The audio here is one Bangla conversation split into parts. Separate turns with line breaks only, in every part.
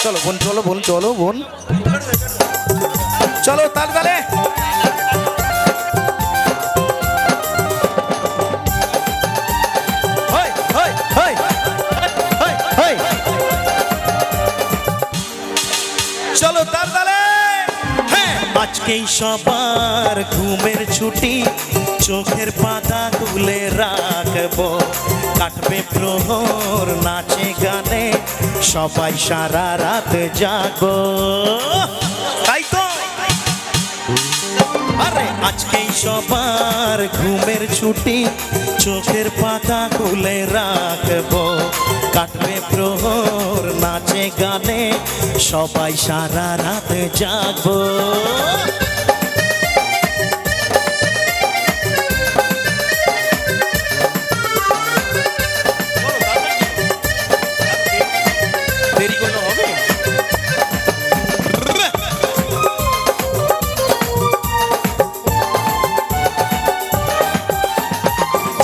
চলো বোন, চলো বোন, চলো বোন, চলো তালে তালে। চলো তালে তালে। আজকেই সবার ঘুমের ছুটি, চোখের পাতা তুলে রাখবো, কাটবে প্রহর নাচে গানে, সবাই সারা রাত জাগো। তাই তো আরে আজকেই সবার ঘুমের ছুটি, চোখের পাতা খুলে রাখবো, কাটবে প্রহর নাচে গানে, সবাই সারা রাত জাগবো। দেরি করলে হবে?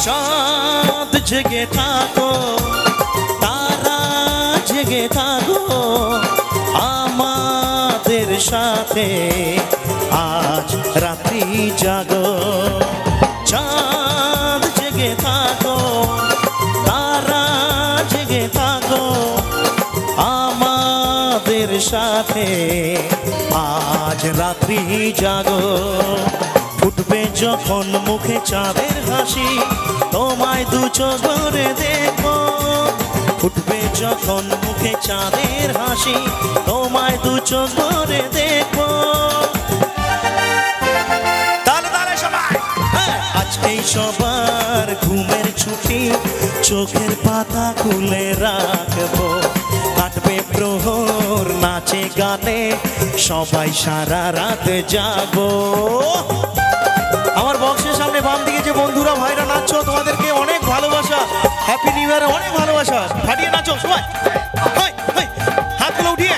চাঁদ জেগে থাকো, তারা জেগে থাকো, আমাদের সাথে আজ রাত্রি জাগো। চাঁদ জেগে থাকো, তারা জেগে থাকো, আমাদের সাথে আজ রাত্রি জাগো। ফুটবে যখন মুখে চাঁদের হাসি, তোমায় দু চোখ ভরে দেখো। ফুটবে যখন মুখে চাঁদের হাসি, তোমায় দু চোখ ভরে দেখো। তালে তালে সবাই। আজকেই সবার ঘুমের ছুটি, চোখের পাতা খুলে রাখবো, কাটবে প্রহর নাচে গানে, সবাই সারা রাত জাগো। আমার বক্সের সামনে বাম দিকে যে বন্ধুরা ভাইরা নাচছো, তোমাদেরকে অনেক ভালোবাসা, হ্যাপি নিউ ইয়ারে অনেক ভালোবাসা। ফাটিয়ে নাচো সবাই, হাতগুলো উঠিয়ে।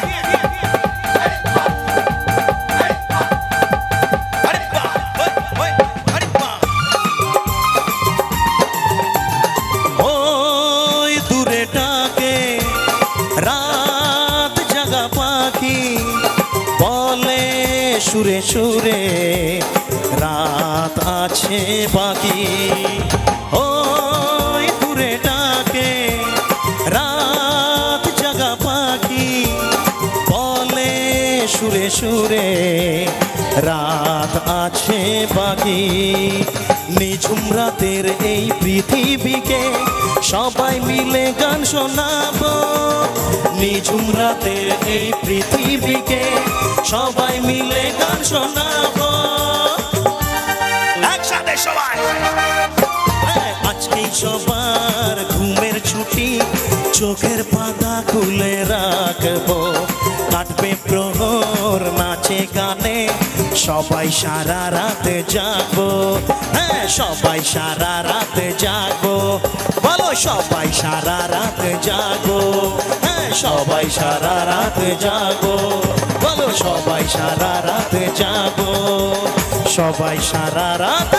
ওই দূরে ডাকে রাত জাগা পাখি, বলে সুরে সুরে রাত আছে বাকি। ওই দূরে ডাকে রাত জাগা পাখি, বলে সুরে সুরে রাত আছে বাকি। নিঝুম রাতের এই পৃথিবীকে সবাই মিলে গান শোনাবো। নিঝুম রাতের এই পৃথিবীকে সবাই মিলে গান শোনাবো। একসাথে সবাই। আজকেই সবার ঘুমের ছুটি, চোখের পাতা খুলে রাখবো, কাটবে প্রহর নাচে গানে, সবাই সারা রাত জাগবো। হ্যাঁ সবাই সারা রাত জাগবো, বলো সবাই সারা রাত জাগবো। হ্যাঁ সবাই সারা রাত জাগবো, বলো সবাই সারা রাত জাগবো। সবাই সারা রাত